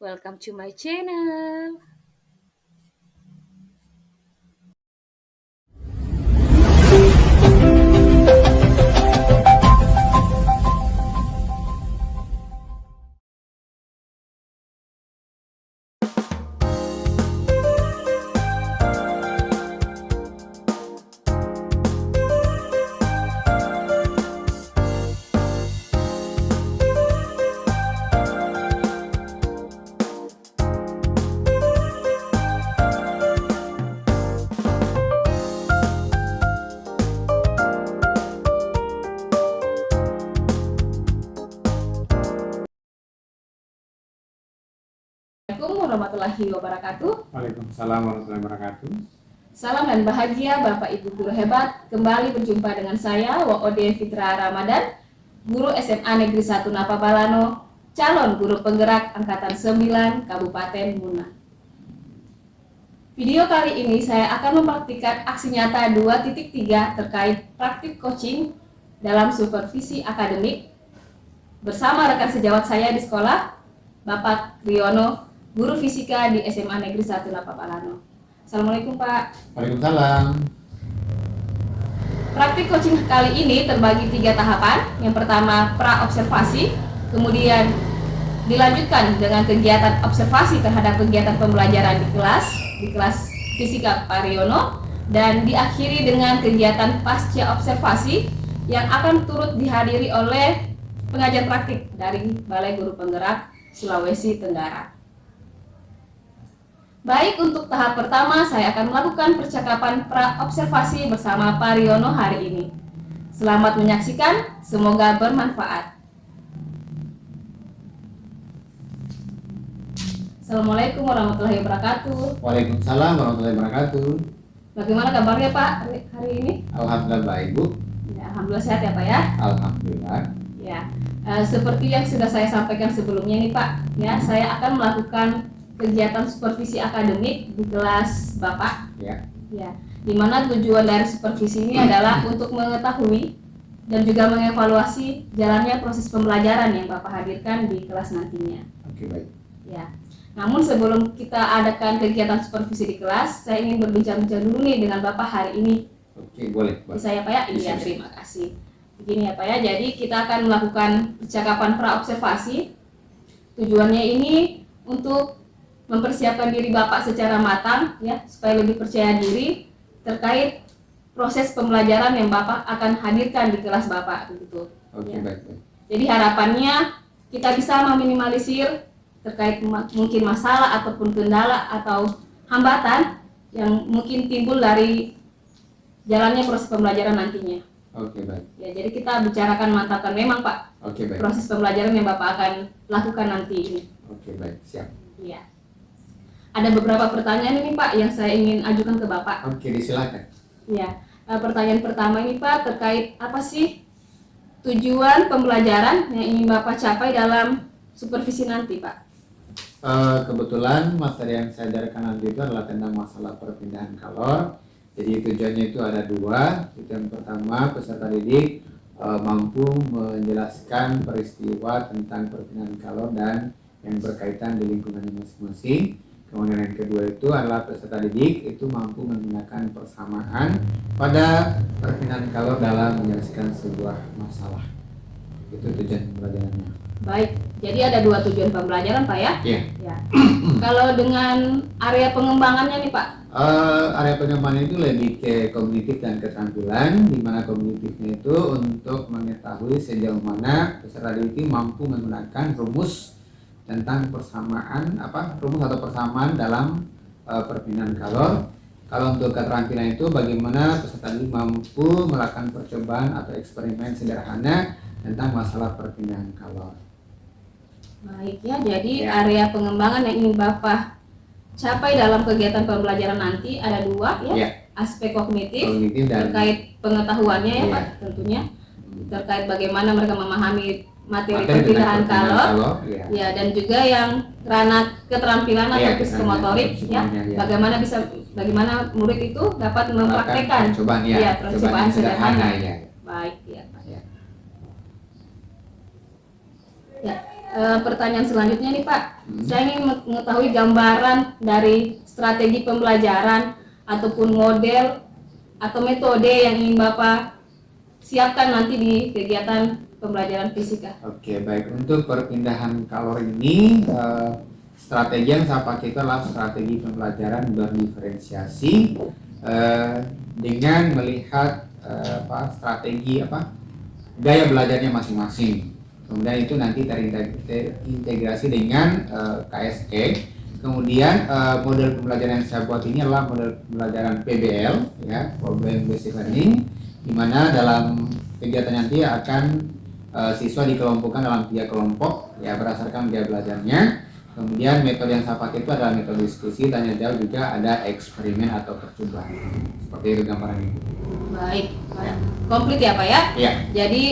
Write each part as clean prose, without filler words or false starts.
Welcome to my channel. Assalamualaikum warahmatullahi wabarakatuh. Waalaikumsalam warahmatullahi wabarakatuh. Salam dan bahagia Bapak Ibu guru hebat. Kembali berjumpa dengan saya Woode Fitra Ramadan, guru SMA Negeri 1 Napabalano, calon guru penggerak angkatan 9 Kabupaten Muna. Video kali ini saya akan mempraktikkan aksi nyata 2.3 terkait praktik coaching dalam supervisi akademik bersama rekan sejawat saya di sekolah, Bapak Riono, guru fisika di SMA Negeri 1 Napabalano. Assalamualaikum Pak. Waalaikumsalam. Praktik coaching kali ini terbagi 3 tahapan. Yang pertama pra-observasi, kemudian dilanjutkan dengan kegiatan observasi terhadap kegiatan pembelajaran di kelas fisika Pak Riono, dan diakhiri dengan kegiatan pasca observasi yang akan turut dihadiri oleh pengajar praktik dari Balai Guru Penggerak Sulawesi Tenggara. Baik, untuk tahap pertama saya akan melakukan percakapan pra-observasi bersama Pak Riono hari ini. Selamat menyaksikan, semoga bermanfaat. Assalamualaikum warahmatullahi wabarakatuh. Waalaikumsalam warahmatullahi wabarakatuh. Bagaimana kabarnya Pak hari ini? Alhamdulillah baik, Bu. Ya, alhamdulillah sehat ya Pak ya. Alhamdulillah. Ya, seperti yang sudah saya sampaikan sebelumnya nih Pak, ya saya akan melakukan kegiatan supervisi akademik di kelas Bapak. Ya. Ya, di mana tujuan dari supervisi ini adalah untuk mengetahui dan juga mengevaluasi jalannya proses pembelajaran yang Bapak hadirkan di kelas nantinya. Oke, baik. Ya. Namun sebelum kita adakan kegiatan supervisi di kelas, saya ingin berbincang-bincang dulu nih dengan Bapak hari ini. Oke, boleh, Pak. Bisa ya Pak ya? Iya, terima kasih. Begini ya Pak ya, jadi kita akan melakukan percakapan pra-observasi. Tujuannya ini untuk mempersiapkan diri Bapak secara matang ya, supaya lebih percaya diri terkait proses pembelajaran yang Bapak akan hadirkan di kelas Bapak begitu. Oke, Ya. baik. Jadi harapannya kita bisa meminimalisir terkait mungkin masalah ataupun kendala atau hambatan yang mungkin timbul dari jalannya proses pembelajaran nantinya. Oke, baik. Ya, jadi kita bicarakan mantapkan memang Pak Oke, baik. proses pembelajaran yang Bapak akan lakukan nanti ini. Oke, baik. Siap. Iya. Ada beberapa pertanyaan ini Pak yang saya ingin ajukan ke Bapak. Oke, disilakan. Ya, pertanyaan pertama ini Pak terkait apa sih tujuan pembelajaran yang ingin Bapak capai dalam supervisi nanti Pak? Kebetulan materi yang saya ajarkan nanti itu adalah tentang masalah perpindahan kalor. Jadi tujuannya itu ada 2. Yang pertama, peserta didik mampu menjelaskan peristiwa tentang perpindahan kalor dan yang berkaitan di lingkungannya masing-masing. Kemudian yang kedua itu adalah peserta didik itu mampu menggunakan persamaan pada perpindahan kalor dalam menjelaskan sebuah masalah. Itu tujuan pembelajarannya. Baik, jadi ada 2 tujuan pembelajaran Pak ya? Iya. Ya. Kalau dengan area pengembangannya nih Pak? Area pengembangan itu lebih ke kognitif dan keterampilan, di mana kognitifnya itu untuk mengetahui sejauh mana peserta didik mampu menggunakan rumus tentang rumus atau persamaan dalam perpindahan kalor. Kalau untuk keterampilan itu bagaimana peserta didik mampu melakukan percobaan atau eksperimen sederhana tentang masalah perpindahan kalor. Baik ya, jadi Ya. area pengembangan yang ingin Bapak capai dalam kegiatan pembelajaran nanti ada 2 ya. Ya. Aspek kognitif Dan terkait pengetahuannya ya Ya. Pak tentunya, terkait bagaimana mereka memahami materi tentang perpindahan kalor. ya. Ya, dan juga yang ranah keterampilan atau Ya, psikomotorik ya. semuanya, ya. Bagaimana murid itu dapat mempraktekkan percobaan percobaan sederhana. ya. Baik ya Pak. Ya. Ya, pertanyaan selanjutnya nih Pak, Saya ingin mengetahui gambaran dari strategi pembelajaran ataupun model atau metode yang ingin Bapak siapkan nanti di kegiatan pembelajaran fisika. Oke, baik. Untuk perpindahan kalor ini, strategi yang saya pakai itu adalah strategi pembelajaran berdiferensiasi dengan melihat gaya belajarnya masing-masing. Kemudian itu nanti terintegrasi dengan KSE. Kemudian model pembelajaran yang saya buat ini adalah model pembelajaran PBL, ya, Problem Based Learning, di mana dalam kegiatan nanti akan siswa dikelompokkan dalam 3 kelompok, ya, berdasarkan gaya belajarnya. Kemudian metode yang saya pakai itu adalah metode diskusi, tanya jawab, juga ada eksperimen atau percobaan. Seperti itu gambarannya. Baik, Ya. komplit ya Pak ya? Iya. Jadi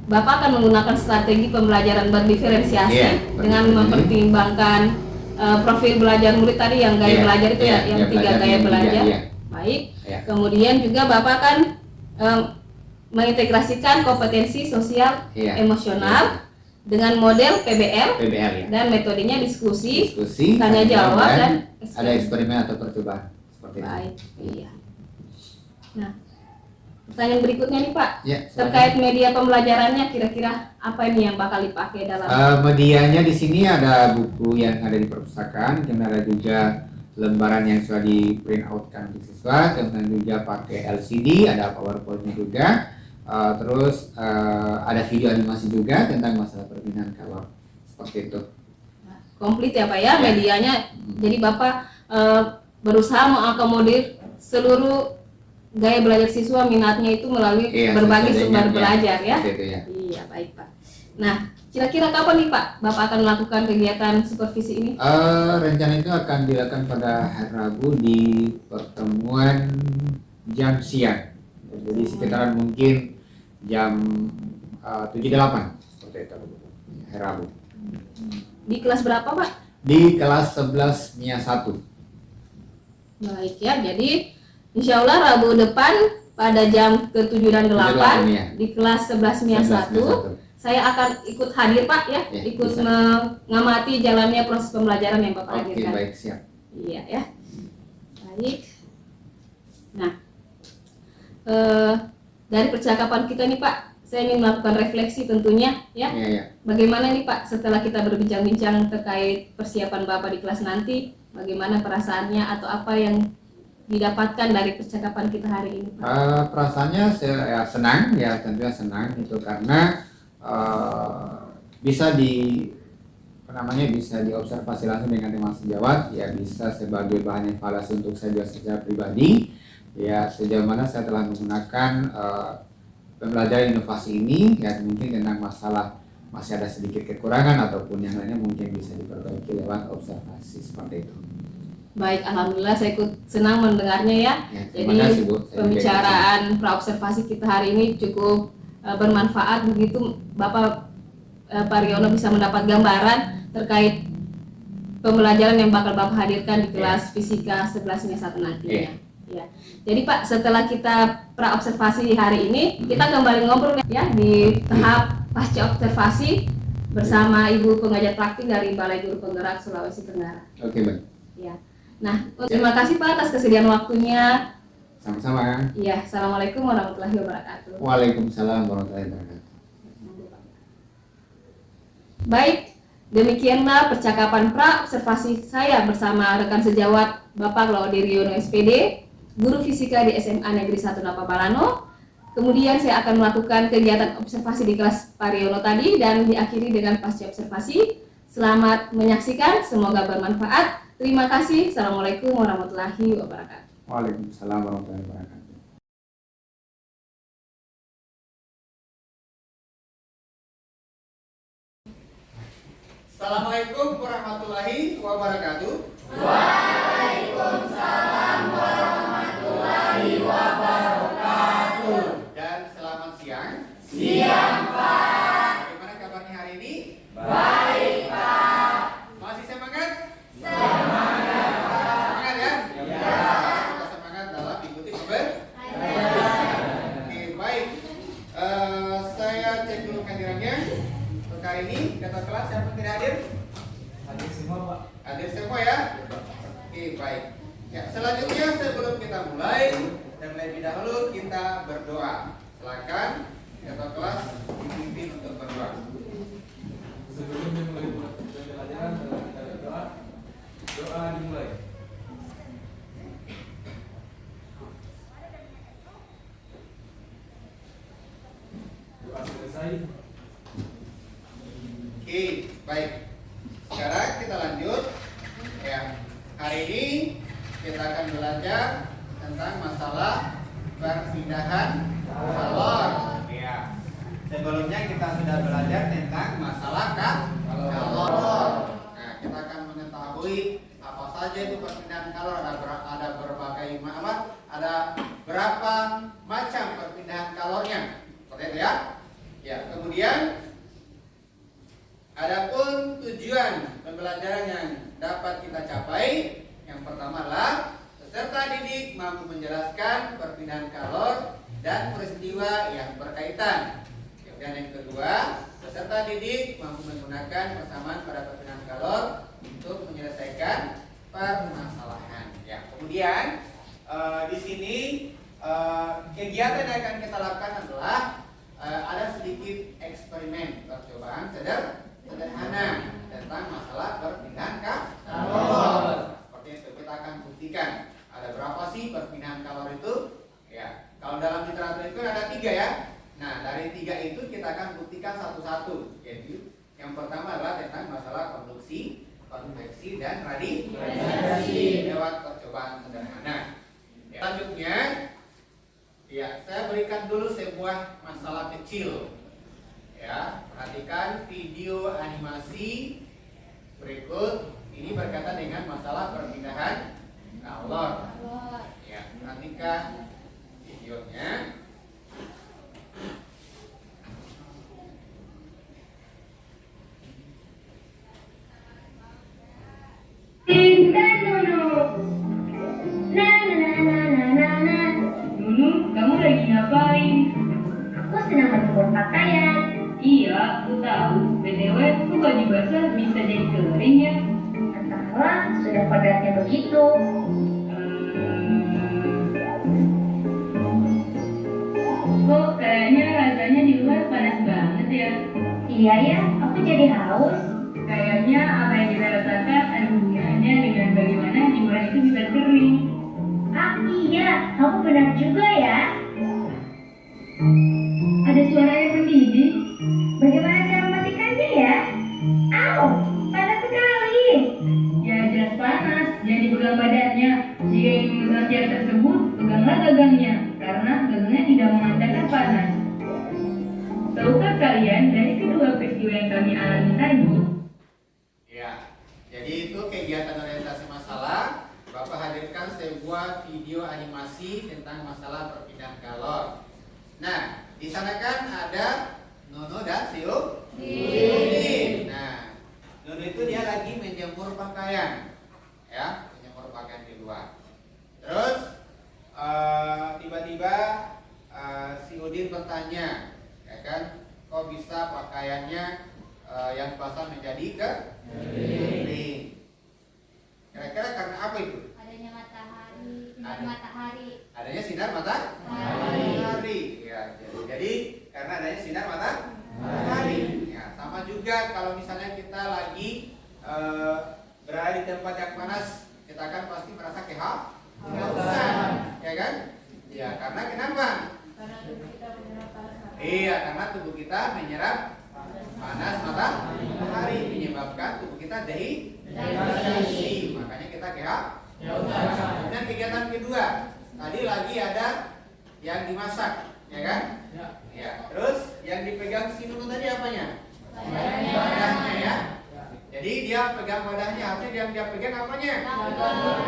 Bapak akan menggunakan strategi pembelajaran berdiferensiasi Iya, dengan mempertimbangkan profil belajar murid tadi yang gaya Iya, belajar itu iya, ya, yang 3 belajar gaya yang belajar. tiga, iya. Baik. Iya. Kemudian juga Bapak akan mengintegrasikan kompetensi sosial Iya. emosional dengan model PBL PBL, ya. dan metodenya diskusi, Diskusi, tanya jawab dan ada eksperimen atau percobaan. Seperti itu. Baik, iya. Nah, pertanyaan berikutnya nih Pak, Ya, silakan. terkait media pembelajarannya kira-kira apa ini yang bakal dipakai dalam Medianya di sini ada buku yang ada di perpustakaan, kemudian ada juga lembaran yang sudah di print outkan untuk siswa, kemudian juga pakai LCD, ada PowerPoint-nya juga, terus ada video animasi juga tentang masalah perpindahan kalor. Seperti itu. komplit ya Pak ya, Ya. medianya. Jadi Bapak berusaha mengakomodir seluruh gaya belajar siswa, minatnya itu melalui Iya, berbagai sesuai sumber dengan, belajar ya. Seperti itu, ya. Iya, baik Pak. Nah, kira-kira kapan nih Pak Bapak akan melakukan kegiatan supervisi ini? Rencana itu akan dilakukan pada hari Rabu di pertemuan jam siang. Jadi sekitaran mungkin jam 7-8 seperti itu. Hari Rabu. Di kelas berapa Pak? Di kelas 11 MIA 1. Baik ya, jadi insya Allah Rabu depan pada jam ke-7 dan 8 ya. di kelas 11 MIA 1 saya akan ikut hadir Pak ya, Ya, ikut bisa. mengamati jalannya proses pembelajaran yang Bapak Oke, hadirkan. baik, siap. Iya ya. Baik. Nah, dari percakapan kita nih Pak, saya ingin melakukan refleksi tentunya ya. Iya, ya. Bagaimana nih Pak setelah kita berbincang-bincang terkait persiapan Bapak di kelas nanti, bagaimana perasaannya atau apa yang didapatkan dari percakapan kita hari ini Pak? Perasaannya saya senang, ya, tentunya senang itu karena bisa bisa diobservasi langsung dengan teman sejawat, ya, bisa sebagai bahan evaluasi untuk saya juga secara pribadi, ya, sejauh mana saya telah menggunakan pembelajaran inovasi ini, ya, mungkin tentang masalah masih ada sedikit kekurangan ataupun yang lainnya mungkin bisa diperbaiki lewat observasi seperti itu. Baik, alhamdulillah saya ikut senang mendengarnya ya. Ya, Jadi terima kasih, Bu. Saya juga pembicaraan praobservasi kita hari ini cukup bermanfaat, begitu Bapak Pariono bisa mendapat gambaran terkait pembelajaran yang bakal Bapak hadirkan di kelas fisika 11 MIA 1 nantinya. Ya. Jadi Pak, setelah kita praobservasi hari ini, kita kembali ngobrol ya di tahap pasca observasi bersama Ibu pengajar praktik dari Balai Guru Penggerak Sulawesi Tenggara. Oke, baik. Ya. Nah, terima kasih Pak atas kesediaan waktunya. Sama-sama. Iya, assalamualaikum warahmatullahi wabarakatuh. Waalaikumsalam warahmatullahi wabarakatuh. Baik, demikianlah percakapan pra-observasi saya bersama rekan sejawat Bapak Laudiriono SPD, guru fisika di SMA Negeri 1 Napa Balano. Kemudian saya akan melakukan kegiatan observasi di kelas Pariono tadi dan diakhiri dengan pasca observasi. Selamat menyaksikan, semoga bermanfaat. Terima kasih. Assalamualaikum warahmatullahi wabarakatuh. Waalaikumsalam warahmatullahi wabarakatuh. Assalamualaikum warahmatullahi wabarakatuh. Waalaikumsalam warahmatullahi wabarakatuh. Dan selamat siang. Siang, Pak. Bagaimana kabarnya hari ini? Baik, Pak. Masih semangat? Semangat, Pak. Semangat ya? Iya. Kita semangat dalam ikuti Oke, baik. Saya cek dulu kehadirannya. Untuk hari ini, kata kelas siapa yang tidak hadir? Hadir semua. selanjutnya sebelum kita mulai, terlebih dahulu kita berdoa. Silakan ketua kelas dipimpin untuk berdoa. Sebelum dimulai pelajaran, kita berdoa. Doa dimulai. Doa selesai. Oke, baik. Sekarang kita lanjut. Ya, hari ini kita akan belajar tentang masalah perpindahan kalor. Ya. Sebelumnya kita sudah belajar tentang masalah kalor. Nah, kita akan mengetahui apa saja itu perpindahan kalor. Ada berbagai ada berapa macam perpindahan kalornya. Seperti itu ya. Ya, kemudian adapun tujuan pembelajaran yang dapat kita capai, yang pertama adalah peserta didik mampu menjelaskan perpindahan kalor dan peristiwa yang berkaitan. Dan yang kedua, peserta didik mampu menggunakan persamaan pada perpindahan kalor untuk menyelesaikan permasalahan. Ya, kemudian di sini kegiatan yang akan kita lakukan adalah ada sedikit eksperimen percobaan sederhana tentang masalah perpindahan kalor. Seperti itu kita akan buktikan ada berapa sih perpindahan kalor itu. Ya, kalau dalam literatur itu ada 3 ya. Nah, dari 3 itu kita akan buktikan satu-satu. Yaitu yang pertama adalah tentang masalah konduksi, konveksi, dan radiasi lewat percobaan sederhana. Ya, selanjutnya, ya, saya berikan dulu sebuah masalah kecil. Ya, perhatikan video animasi berikut. Ini berkaitan dengan masalah perpindahan kalor. Ya, perhatikan videonya. Pintar Nunu. Na. Nunu, kamu lagi ngapain? Aku sedang mencukur pakaian. Iya, aku tahu. BTW, kok baju basah bisa jadi kering ya? Entahlah, sudah padatnya begitu. Kok kayaknya rasanya di luar panas banget ya? Iya ya, aku jadi haus. Kayaknya apa yang kita rasakan ada hubungannya dengan bagaimana di luar itu bisa kering. Ah iya, kamu benar juga ya. Ada suara yang mendidih. Bagaimana cara mematikannya ya? Au, panas sekali. Ya jelas panas, jangan dipegang badannya. Jika ingin mengetahui hal tersebut, peganglah gagangnya, karena gagangnya tidak memancarkan panas. Tahukah kalian dari kedua peristiwa yang kami alami tadi? Ya, jadi itu kegiatan orientasi masalah. Bapak hadirkan sebuah video animasi tentang masalah perpindahan kalor. Nah, di sana kan ada Nono dan Siudin. Nah, Nono itu dia lagi menjemur pakaian, ya, menjemur pakaian di luar. Terus tiba-tiba si Udin bertanya, ya kan, kok bisa pakaiannya yang basah menjadi kering? Kira-kira karena apa itu? Adanya matahari, sinar matahari. Adanya sinar matahari. Ya, jadi karena adanya sinar matahari. Ya, sama juga kalau misalnya kita lagi berada di tempat yang panas, kita kan pasti merasa kehausan, ya kan? Ya, karena kenapa? Karena tubuh kita menyerap panas matahari. Iya, karena tubuh kita menyerap panas matahari, menyebabkan tubuh kita dehidrasi. Makanya kita kehausan. Dan kegiatan kedua, tadi lagi ada yang dimasak, ya kan? Ya. Terus yang dipegang si Nunu tadi apanya? Wadahnya ya. Jadi dia pegang wadahnya, harusnya dia pegang apanya?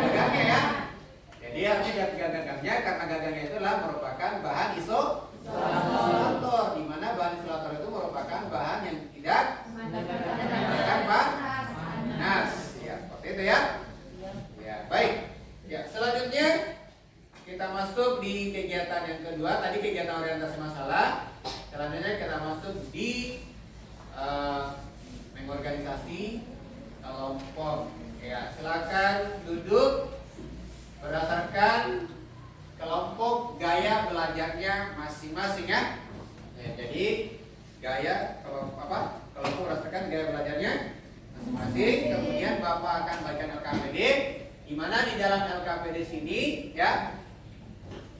Gagangnya ya. Jadi harusnya dia pegang gagangnya karena gagangnya itu adalah merupakan bahan isolator, di mana bahan isolator itu merupakan bahan yang tidak memancarkan panas. Ya, seperti itu ya. Ya, baik. Ya, selanjutnya kita masuk di kegiatan yang kedua. Tadi kegiatan orientasi masalah. Selanjutnya kita masuk di mengorganisasi kelompok. Ya, silakan duduk berdasarkan kelompok gaya belajarnya masing-masing ya. Jadi gaya kelompok berdasarkan gaya belajarnya masing-masing. Kemudian Bapak akan bagikan LKPD, di mana di dalam LKPD sini ya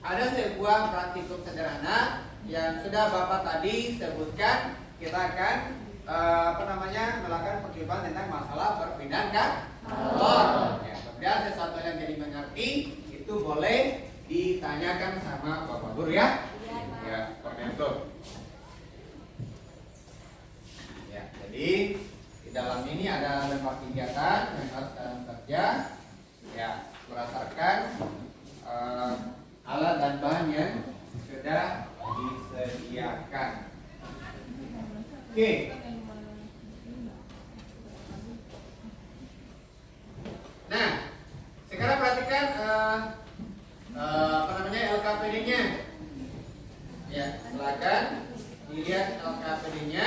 ada sebuah praktikum sederhana yang sudah Bapak tadi sebutkan. Kita akan melakukan percobaan tentang masalah perpindahan kalor. Ya, kemudian sesuatu yang jadi mengerti itu boleh ditanyakan sama Bapak Guru ya. Ya, seperti itu. Ya, jadi di dalam ini ada lembar kegiatan yang harus kalian kerja. Ya, berdasarkan alat dan bahan yang sudah disediakan. Oke. Nah, sekarang perhatikan LKPD-nya. Ya, silakan dilihat LKPD-nya.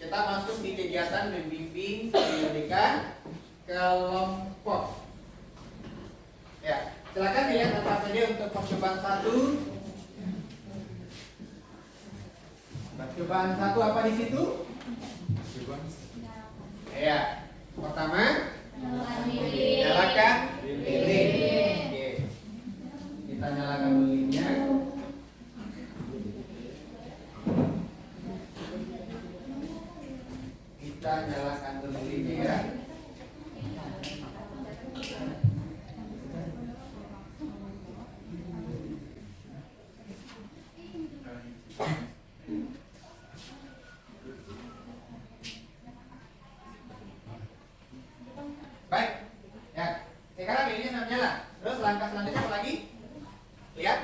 Kita masuk di kegiatan membimbing pendidikan kelompok. Ya, silakan dilihat LKPD untuk percobaan 1. Percobaan 1 apa di situ? Ya, pertama nyalakan lilin. Oke. Kita nyalakan lilinnya. Kita nyalakan lilinnya ya. Baik, ya. Sekarang ini sudah nyala. Terus langkah selanjutnya apa lagi? Lihat.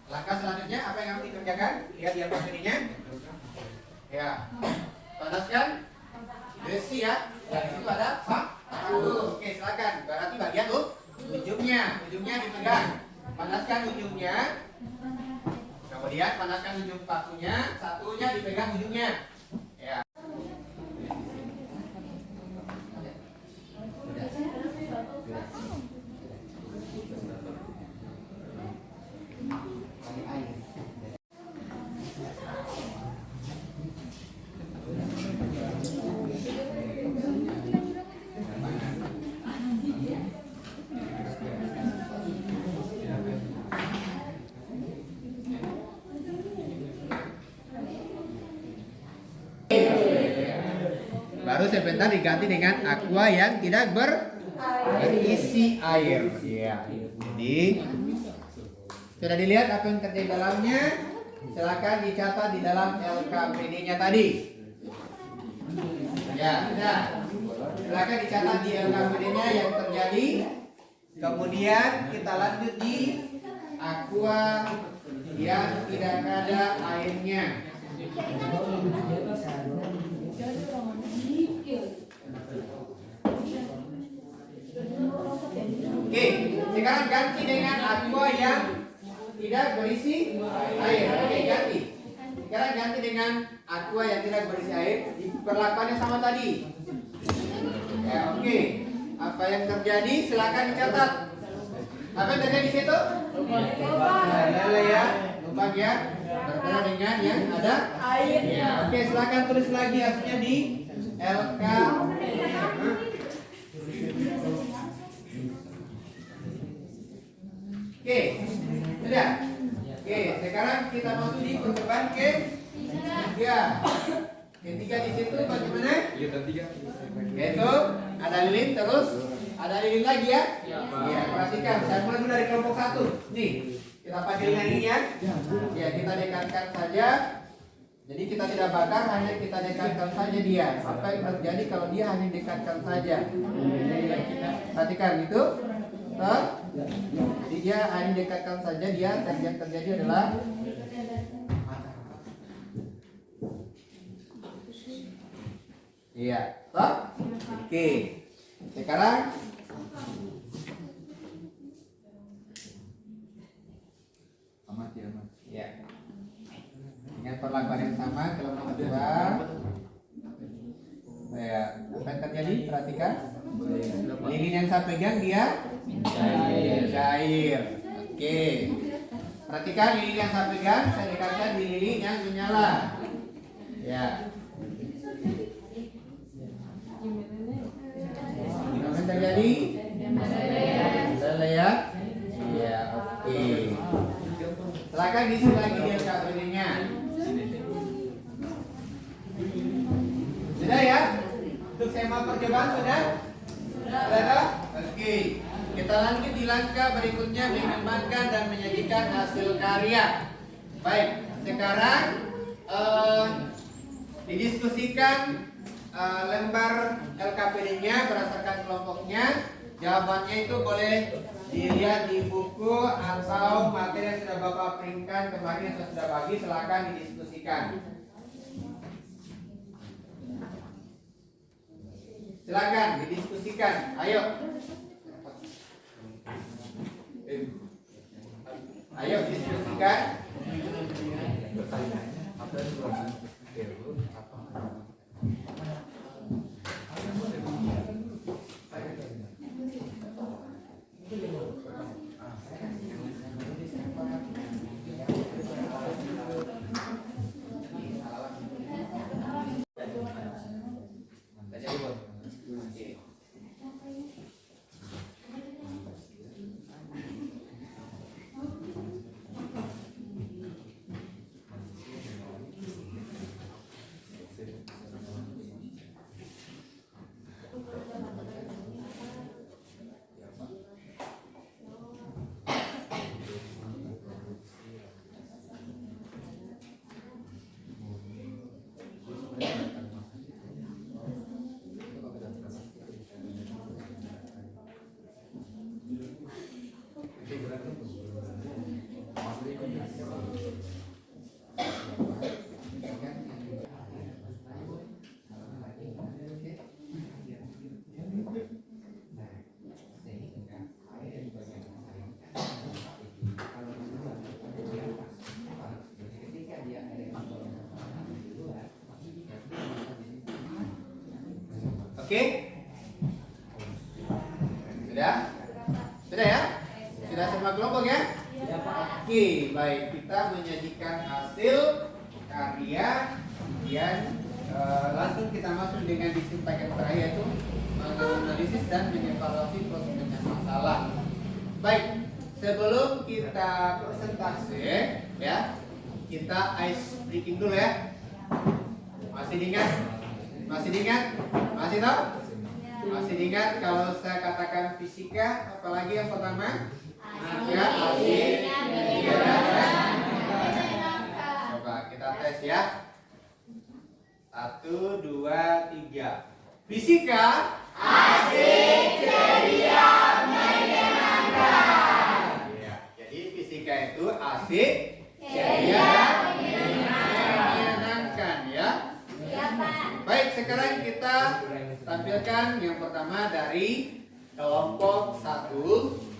Langkah selanjutnya apa yang harus dikerjakan? Lihat di LKPD-nya. Ya. Panaskan besi ya. Dan itu ada paku. Oke, silakan. Berarti bagian ujungnya dipegang. Panaskan ujungnya. Kemudian panaskan ujung pakunya. Satunya dipegang ujungnya. Ya. Baru sebentar diganti dengan aqua yang tidak berisi air. Ya. Jadi sudah dilihat apa yang terjadi dalamnya. Silakan dicatat di dalam LKPD-nya tadi. Ya, sudah. Silakan dicatat di LKPD-nya yang terjadi. Kemudian kita lanjut di aqua yang tidak ada airnya. Oke, sekarang ganti dengan aqua yang tidak berisi air. Oke, ganti. Sekarang ganti dengan aqua yang tidak berisi air. Perlakuannya sama tadi. Ya, oke. Apa yang terjadi? Silakan dicatat. Apa yang terjadi di situ? Lele ya, lubang ya. Berbeda dengan yang ada airnya. Oke, silakan tulis lagi hasilnya di LK. Oke, sudah. Oke, sekarang kita masuk di percobaan ketiga. Ketiga di situ bagaimana? Yaitu ada lilin, terus ada lilin lagi ya. Ya, perhatikan. Saya mulai dulu dari kelompok 1. Nih, kita pakai lilin ini ya. Ya, kita dekatkan saja. Jadi kita tidak bakar, hanya kita dekatkan saja dia. Apa yang terjadi kalau dia hanya dekatkan saja? Perhatikan itu. Jadi dia hanya dekatkan saja dia. Yang terjadi adalah iya. Oke. Sekarang ya. Dengan perlakuan yang sama kelompok kedua. Ya, apa yang terjadi? Perhatikan. Lilin yang saya pegang dia cair. Oke. Perhatikan lilin yang saya pegang, saya dekatkan di lilin yang menyala. Ya. Apa yang terjadi? Meleleh ya? Ya, oke. Silakan diisi lagi di LKPD-nya. Sudah ya? Untuk skema percobaan sudah? Sudah? Oke. Kita lanjut di langkah berikutnya, mengembangkan dan menyajikan hasil karya. Baik, sekarang didiskusikan lembar LKPD-nya berdasarkan kelompoknya. Jawabannya itu boleh dilihat di buku atau materi yang sudah Bapak printkan kemarin yang sudah bagi, silakan didiskusikan. Silakan didiskusikan. Ayo. Ayo diskusikan. Oke? Sudah? Sudah ya? Sudah semua kelompok ya? Oke, baik. Kita menyajikan hasil karya, kemudian langsung kita masuk dengan disinfektan terakhir, yaitu menganalisis dan mengevaluasi proses masalah. Baik, sebelum kita presentasi ya, kita ice breaking dulu ya. Masih diingat? Masih diingat? Masih tahu? Masih diingat kalau saya katakan fisika, apalagi yang pertama? Ya, asik. Coba kita tes ya. 1, 2, 3. Fisika asik, ceria, menyenangkan. Ya, jadi fisika itu asik, ceria, menyenangkan ya. Baik, sekarang kita tampilkan yang pertama dari kelompok 1.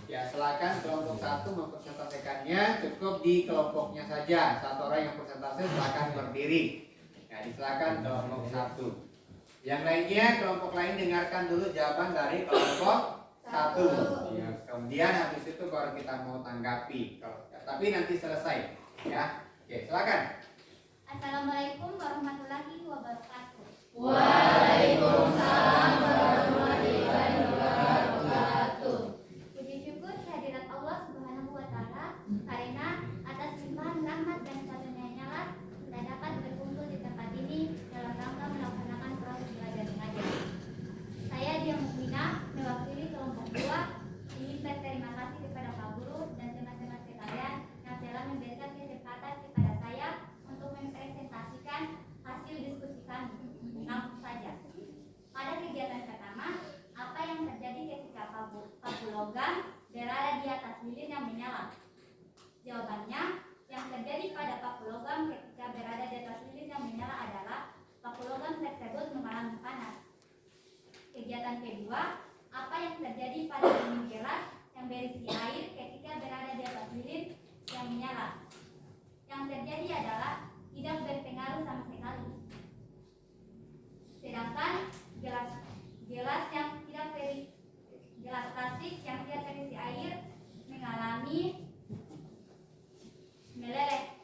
Ya, silakan kelompok 1 mempresentasikannya, cukup di kelompoknya saja. Satu orang yang presentasi silakan berdiri. Ya, silakan kelompok 1. Yang lainnya, kelompok lain dengarkan dulu jawaban dari kelompok 1. Ya, kemudian habis itu baru kita mau tanggapi. Tapi nanti selesai. Ya, oke, silakan. Assalamualaikum warahmatullahi wabarakatuh. Waalaikumsalam warahmatullahi wabarakatuh. Puji syukur kehadirat Allah Subhanahu wa taala karena atas limpahan rahmat dan karunia-Nya lah kita dapat berkumpul di tempat ini dalam rangka melaksanakan proses belajar mengajar. Saya Dia Mukminah mewakili kelompok 2 ingin berterima kasih kepada Pak Guru dan teman-teman sekalian yang telah memberikan kesempatan kepada saya untuk mempresentasikan hasil diskusi kami. Langsung saja. Pada kegiatan pertama, apa yang terjadi ketika paku logam berada di atas lilin yang menyala? Jawabannya, yang terjadi pada paku logam ketika berada di atas lilin yang menyala adalah paku logam tersebut mengalami panas. Kegiatan kedua, apa yang terjadi pada dinding gelas yang berisi air ketika berada di atas lilin yang menyala? Yang terjadi adalah tidak berpengaruh sama sekali. Sedangkan gelas yang tidak gelas plastik yang tidak terisi air mengalami meleleh.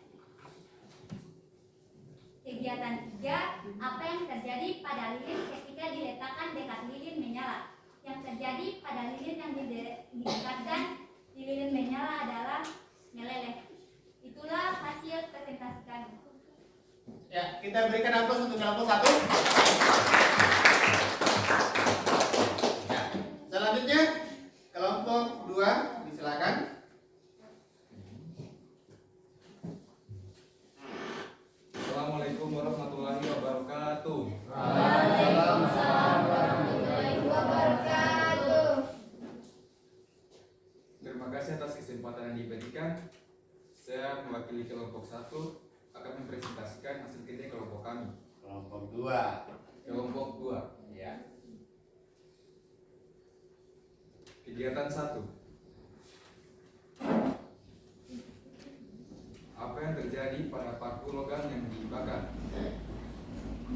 Kegiatan 3, apa yang terjadi pada lilin ketika diletakkan dekat lilin menyala? Yang terjadi pada lilin yang didekatkan di lilin menyala adalah meleleh. Itulah hasil presentasi kami. Ya, kita berikan aplaus untuk kelompok 1. Ya, selanjutnya kelompok 2 disilakan. Assalamualaikum warahmatullahi wabarakatuh. Waalaikumsalam warahmatullahi wabarakatuh. Terima kasih atas kesempatan yang diberikan. Saya mewakili kelompok 1 akan mempresentasikan hasil kerja kelompok kami. Kelompok 2. Kelompok 2. Ya. Kegiatan 1. Apa yang terjadi pada paku logam yang dibakar?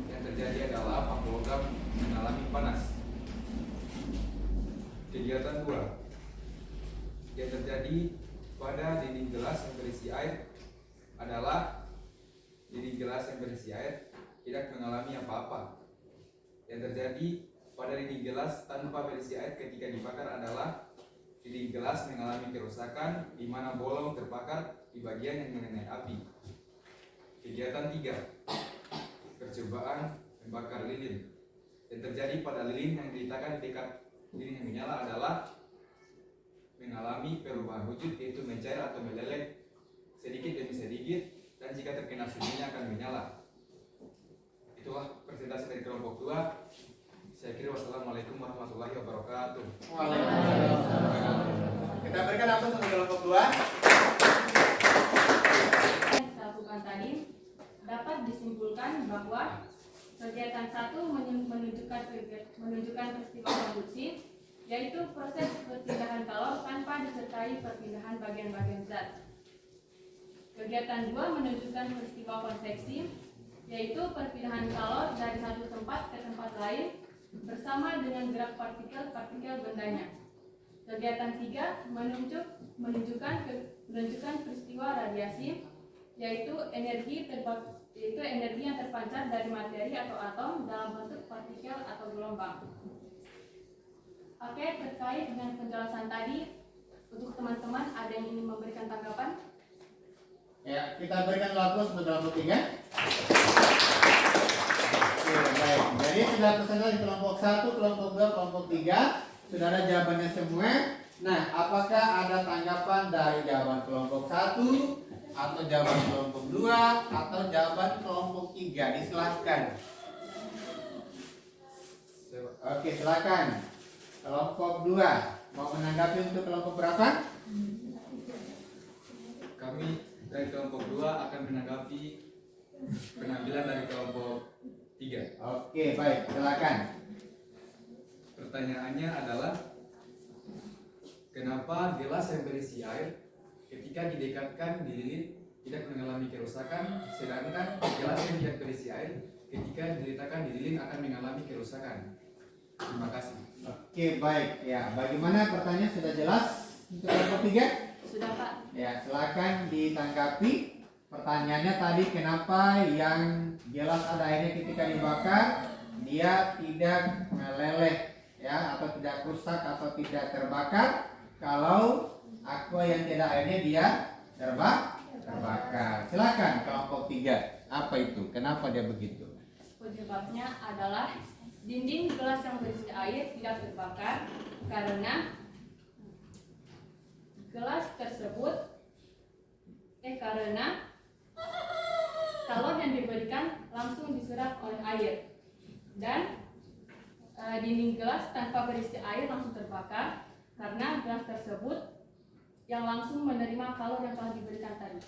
Yang terjadi adalah paku logam mengalami panas. Kegiatan 2. Yang terjadi pada dinding gelas yang berisi air adalah dinding gelas yang berisi air tidak mengalami apa-apa. Yang terjadi pada dinding gelas tanpa berisi air ketika dibakar adalah dinding gelas mengalami kerusakan di mana bolong terbakar di bagian yang mengenai api. Kegiatan 3. Percobaan membakar lilin. Yang terjadi pada lilin yang diletakkan dekat lilin yang menyala adalah mengalami perubahan wujud, yaitu mencair atau meleleh sedikit demi sedikit, dan jika terkena suhunya akan menyala. Itulah presentasi dari kelompok 2. Saya kira wassalamualaikum warahmatullahi wabarakatuh. Waalaikumsalam. Kita berikan aplaus untuk kelompok 2. Yang kita lakukan tadi dapat disimpulkan bahwa kegiatan 1 menunjukkan peristiwa konduksi, yaitu proses perpindahan kalor tanpa disertai perpindahan bagian-bagian zat. Kegiatan 2 menunjukkan peristiwa konveksi, yaitu perpindahan kalor dari satu tempat ke tempat lain bersama dengan gerak partikel-partikel bendanya. Kegiatan 3 menunjukkan peristiwa radiasi, yaitu energi yang terpancar dari materi atau atom dalam bentuk partikel atau gelombang. Oke, terkait dengan penjelasan tadi, untuk teman-teman ada yang ingin memberikan tanggapan? Ya, kita berikan aplaus untuk kelompok 3. Oke, baik. Jadi sudah presentasi kelompok 1, kelompok 2, kelompok 3. Sudah ada jawabannya semua. Nah, apakah ada tanggapan dari jawaban kelompok 1 atau jawaban kelompok 2 atau jawaban kelompok 3? Disilahkan. Oke, silakan. Kelompok 2 mau menanggapi untuk kelompok berapa? Kami dari kelompok 2 akan menanggapi penampilan dari kelompok 3. Oke, baik, silakan. Pertanyaannya adalah, kenapa gelas yang berisi air ketika didekatkan di lilin tidak mengalami kerusakan, sedangkan gelas yang tidak berisi air ketika diletakkan di lilin akan mengalami kerusakan? Terima kasih. Oke, baik. Ya, bagaimana pertanyaan sudah jelas untuk kelompok 3? Sudah, Pak. Ya, silakan ditanggapi. Pertanyaannya tadi, kenapa yang gelas ada airnya ketika dibakar dia tidak meleleh ya, atau tidak rusak atau tidak terbakar, kalau aqua yang tidak airnya dia terbakar. Silakan kelompok 3. Apa itu? Kenapa dia begitu? Penyebabnya adalah dinding gelas yang berisi air tidak terbakar karena gelas tersebut karena kalor yang diberikan langsung diserap oleh air, dan dinding gelas tanpa berisi air langsung terbakar karena gelas tersebut yang langsung menerima kalor yang telah diberikan tadi.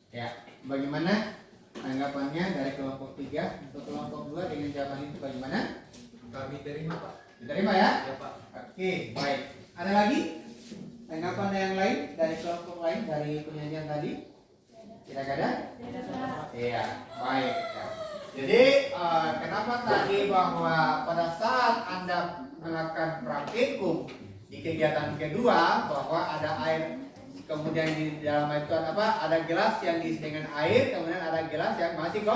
Ya, bagaimana tanggapannya dari kelompok 3? Untuk kelompok 2 dengan jawaban itu bagaimana? Kami terima, Pak. Diterima ya? Ya, Pak. Oke, baik. Ada lagi tanggapan yang lain dari kelompok lain dari penyajian tadi? Tidak ada? Iya, baik. Ya. Jadi kenapa tadi bahwa pada saat Anda melakukan praktikum di kegiatan kedua bahwa ada air, kemudian di dalam itu ada gelas yang diisi dengan air, kemudian ada gelas yang masih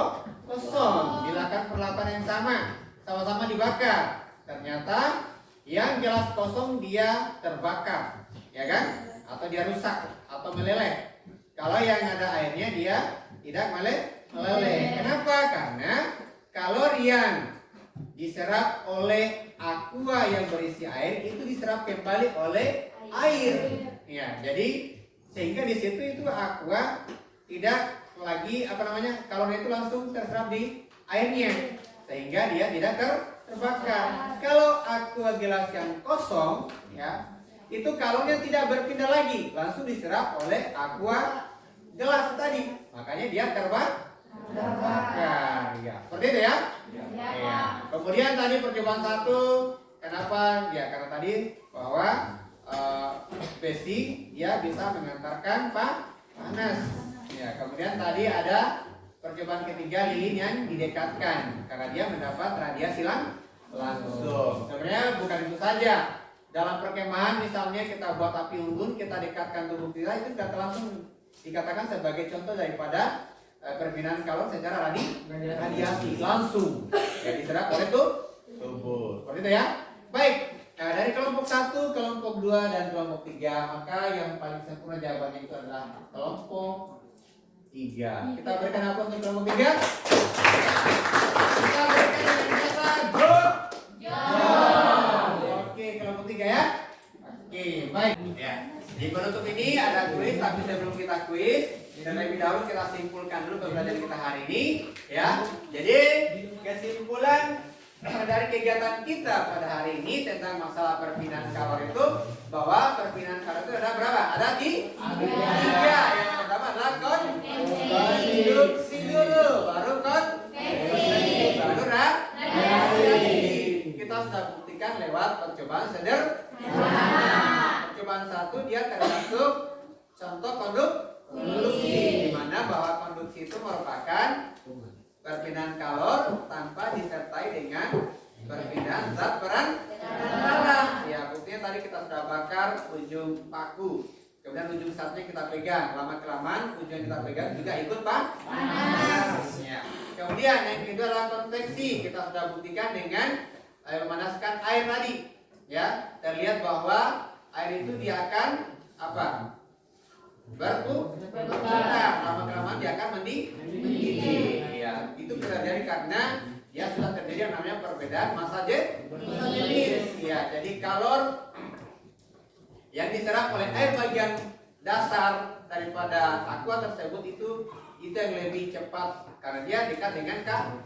kosong. Dilakukan perlakuan yang sama-sama dibakar. Ternyata yang gelas kosong dia terbakar, ya kan? Atau dia rusak atau meleleh. Kalau yang ada airnya dia tidak meleleh. Kenapa? Karena kalori yang diserap oleh aqua yang berisi air itu diserap kembali oleh air. Ya, jadi sehingga di situ itu aqua tidak lagi kalori itu langsung terserap di airnya, sehingga dia tidak terbakar. Kalau aqua gelas yang kosong, ya, itu kalorinya tidak berpindah lagi, langsung diserap oleh aqua gelas tadi, makanya dia terbakar. Ya, seperti itu ya. Ya. Kemudian tadi percobaan 1, kenapa? Ya karena tadi bahwa besi dia bisa mengantarkan panas. Ya, kemudian tadi ada percobaan ketiga, lilin yang didekatkan karena dia mendapat radiasi langsung. Sebenarnya bukan itu saja. Dalam perkemahan misalnya kita buat api unggun, kita dekatkan tubuh kita, itu sudah langsung dikatakan sebagai contoh daripada perbedaan kalori secara radiasi langsung yang diserap oleh tubuh. Seperti itu ya. Baik. Nah, dari kelompok 1, kelompok 2 dan kelompok 3, maka yang paling sempurna jawabannya itu adalah kelompok 3. Kita berikan aplaus untuk kelompok 3. Kita berikan yang kata good job. Oke, kelompok 3 ya. Oke, baik. Ya. Di penutup ini ada kuis, tapi sebelum kita kuis, terlebih dahulu kita simpulkan dulu pembelajaran kita hari ini, ya. Jadi kesimpulan dari kegiatan kita pada hari ini tentang masalah perpindahan kalori itu, bahwa perpindahan kalori itu ada berapa? Ada tiga. Yang pertama adalah konstruksi dulu, baru konveksi, baru radiasi. Kita sudah buktikan lewat percobaan sederhana. Percobaan 1 dia termasuk contoh konduksi, di mana bahwa konduksi itu merupakan perpindahan kalor tanpa disertai dengan perpindahan zat berantara. Ya, buktinya tadi kita sudah bakar ujung paku, kemudian ujung satunya kita pegang, lama-kelamaan ujung yang kita pegang juga ikut panas. Ya. Kemudian yang kedua adalah konveksi, kita sudah buktikan dengan memanaskan air tadi. Ya, terlihat bahwa air itu dia akan berputar, lama-kelamaan dia akan mendidih. Ya, itu terjadi karena dia sudah terjadi yang namanya perbedaan massa jenis. Ya, jadi kalor yang diserap oleh air bagian dasar daripada aqua tersebut itu yang lebih cepat karena dia dekat dengan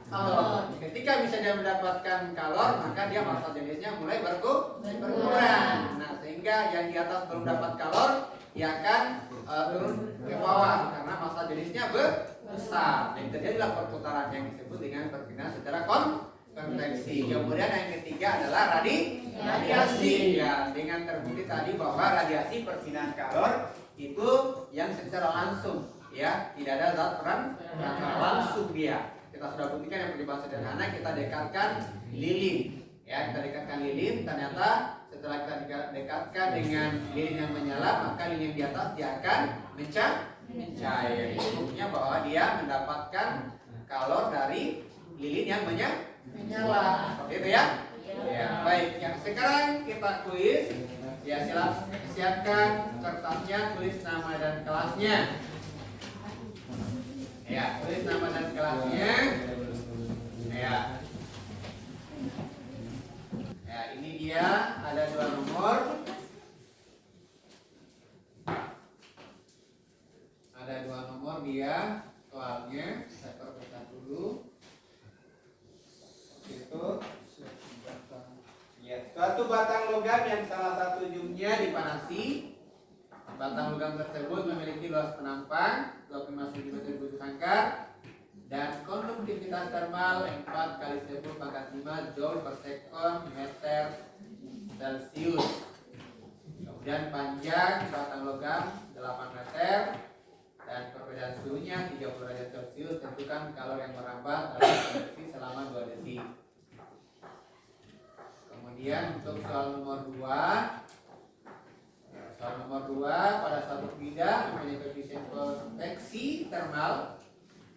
kalor. Ketika bisa dia mendapatkan kalor, maka dia massa jenisnya mulai berkurang. Nah, sehingga yang di atas belum dapat kalor, dia akan turun ke bawah karena massa jenisnya besar. Dan terjadilah perputaran yang disebut dengan perpindahan secara konveksi. Kemudian yang ketiga adalah radiasi. Ya, dengan terbukti tadi bahwa radiasi perpindahan kalor itu yang secara langsung, ya, tidak ada zat perantara, langsung dia. Kita sudah buktikan yang percobaan sederhana, kita dekatkan lilin. Ya, kita dekatkan lilin, ternyata setelah kita dekatkan dengan lilin yang menyala, maka lilin di atas dia akan mencair. Itu buktinya bahwa dia mendapatkan kalor dari lilin yang menyala. Seperti itu ya? Ya, baik. Yang sekarang kita kuis. Ya, siapkan kertasnya, tulis nama dan kelasnya. Ya, tulis nama dan kelasnya. Ya. Ya, ini dia ada 2 nomor. Ada 2 nomor dia kelasnya. Saya perpecah dulu. Itu ya, suatu batang logam yang salah satu ujungnya dipanasi. Batang logam tersebut memiliki luas penampang 25 cm bujur sangkar dan konduktivitas termal 4 kali 10⁻5 joule per sekon meter Celcius. Kemudian panjang batang logam 8 meter Dan perbedaan suhunya 30 derajat Celcius, tentukan kalor yang merambat dalam konveksi selama 2 detik. Kemudian untuk soal nomor 2, pada satu bidang mempunyai koefisien konveksi termal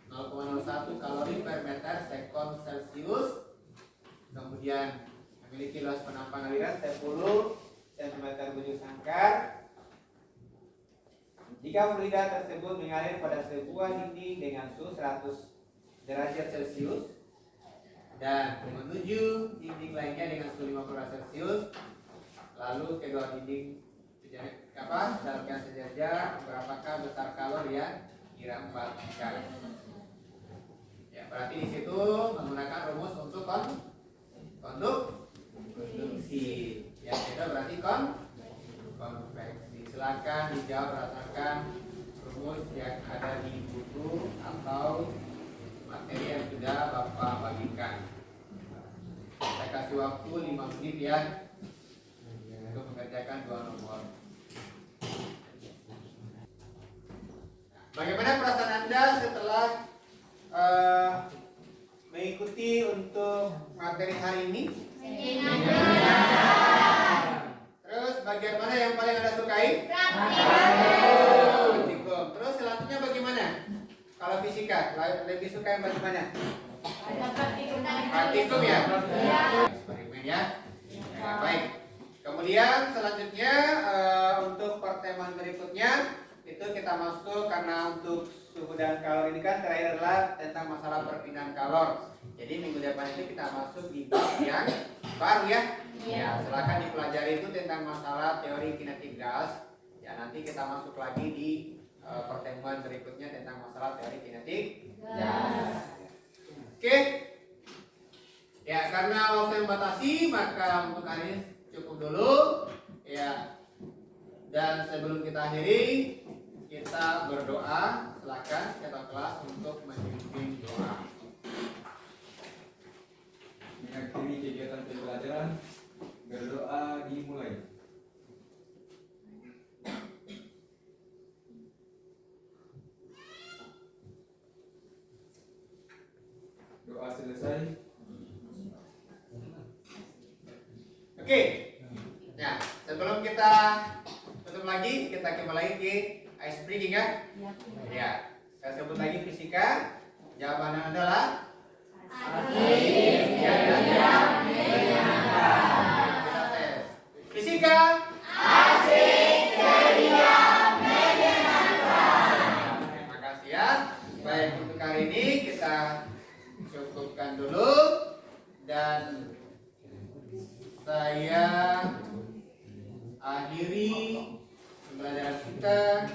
0,01 kalori per meter sekon Celcius, kemudian memiliki luas penampang aliran 10 cm bujur sangkar. Jika fluida tersebut mengalir pada sebuah dinding dengan suhu 100 derajat Celcius dan menuju dinding lainnya dengan suhu 50 derajat Celcius, lalu kedua dinding dalamnya sejajar, berapakah besar kalor yang dirapatkan? Ya, berarti di situ menggunakan rumus untuk konduksi. Yang itu berarti konveksi. Silakan dijawab berdasarkan rumus yang ada di buku atau materi yang sudah Bapak bagikan. Saya kasih waktu 5 menit ya untuk mengerjakan 2 nomor. Bagaimana perasaan Anda setelah mengikuti untuk materi hari ini? Terus bagian mana yang paling Anda sukai? Praktikum. Terus selanjutnya bagaimana? Kalau fisika, lebih suka yang bagaimana? Praktikum ya? Eksperimen ya? Ya, baik. Kemudian selanjutnya untuk pertemuan berikutnya itu kita masuk, karena untuk suhu dan kalor ini kan terakhir adalah tentang masalah perpindahan kalor. Jadi minggu depan itu kita masuk di bab yang baru ya. Ya, silakan dipelajari itu tentang masalah teori kinetik gas. Ya, nanti kita masuk lagi di pertemuan berikutnya tentang masalah teori kinetik gas. Oke. Ya, karena waktu yang batasi, maka untuk hari ini cukup dulu. Ya. Dan sebelum kita akhiri, kita berdoa. Silakan ketua kelas untuk memimpin doa. Mengakhiri kegiatan pembelajaran, berdoa dimulai. Doa selesai. Oke. Nah, sebelum kita tutup lagi, kita kembali ke ice breaking ya. Ya. Saya sebut lagi fisika. Jawabannya adalah asik. Fisika asik, ceria, menyenangkan. Terima kasih ya. Baik, untuk kali ini kita cukupkan dulu dan saya akhiri pembelajaran kita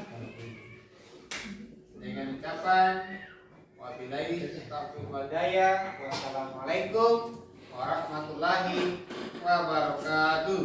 dengan ucapan wabillahi taufiq wal hidayah. Wassalamualaikum warahmatullahi wabarakatuh.